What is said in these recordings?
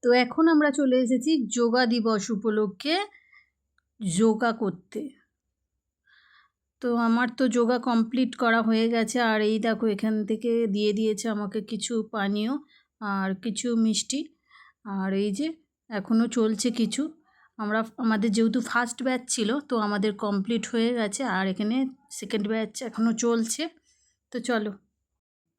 তো এখন আমরা চলে এসেছি যোগা দিবস উপলক্ষে যোগা করতে। তো আমার তো যোগা কমপ্লিট করা হয়ে গেছে, আর এই দেখো এখান থেকে দিয়ে দিয়েছে আমাকে কিছু পানীয় আর কিছু মিষ্টি। আর এই যে এখনও চলছে কিছু। আমাদের যেহেতু ফার্স্ট ব্যাচ ছিল, তো আমাদের কমপ্লিট হয়ে গেছে, আর এখানে সেকেন্ড ব্যাচ এখনও চলছে। তো চলো।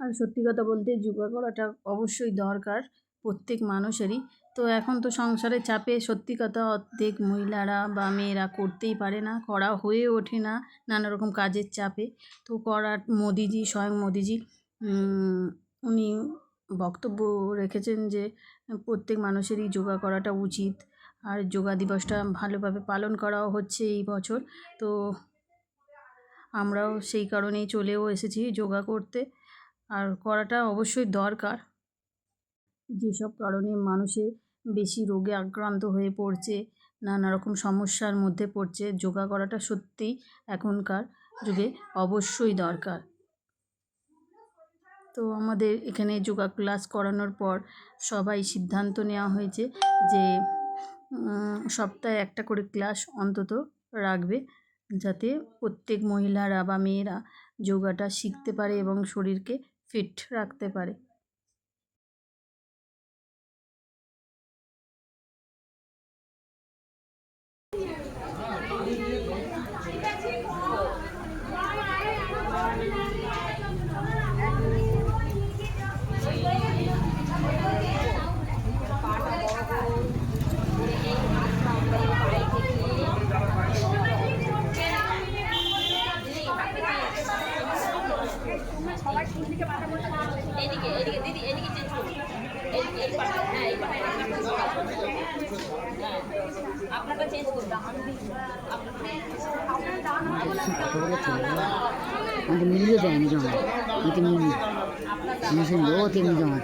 আর সত্যি কথা বলতে যোগা করাটা অবশ্যই দরকার প্রত্যেক মানুষেরই। তো এখন তো সংসারের চাপে সত্যি কথা অর্ধেক মহিলারা বা মেয়েরা করতেই পারে না, করা হয়ে ওঠে না নানা রকম কাজের চাপে। তো স্বয়ং মোদিজি উনি বক্তব্য রেখেছেন যে প্রত্যেক মানুষেরই যোগা করাটা উচিত, আর যোগা দিবসটা ভালোভাবে পালন করাও হচ্ছে এই বছর। তো আমরাও সেই কারণেই চলেও এসেছি যোগা করতে, আর করাটা অবশ্যই দরকার। যেসব কারণে মানুষের বেশি রোগে আক্রান্ত হয়ে পড়ছে, নানা রকম সমস্যার মধ্যে পড়ছে, যোগা করাটা সত্যিই এখনকার যুগে অবশ্যই দরকার। তো আমাদের এখানে যোগা ক্লাস করানোর পর সবাই সিদ্ধান্ত নেওয়া হয়েছে যে সপ্তাহে একটা করে ক্লাস অন্তত রাখবে, যাতে প্রত্যেক মহিলারা বা মেয়েরা যোগাটা শিখতে পারে এবং শরীরকে ফিট রাখতে পারে। আপনারা চেঞ্জ করবেন nanti milih deh ini jangan nanti milih ini sih lo tim jangan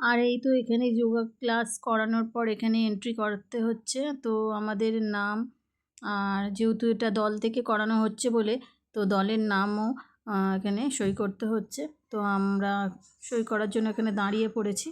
আর এই তো এখানে যোগা ক্লাস করানোর পর এখানে এন্ট্রি করতে হচ্ছে। তো আমাদের নাম, আর যেহেতু এটা দল থেকে করানো হচ্ছে বলে, তো দলের নামও এখানে সই করতে হচ্ছে। তো আমরা সই করার জন্য এখানে দাঁড়িয়ে পড়েছি।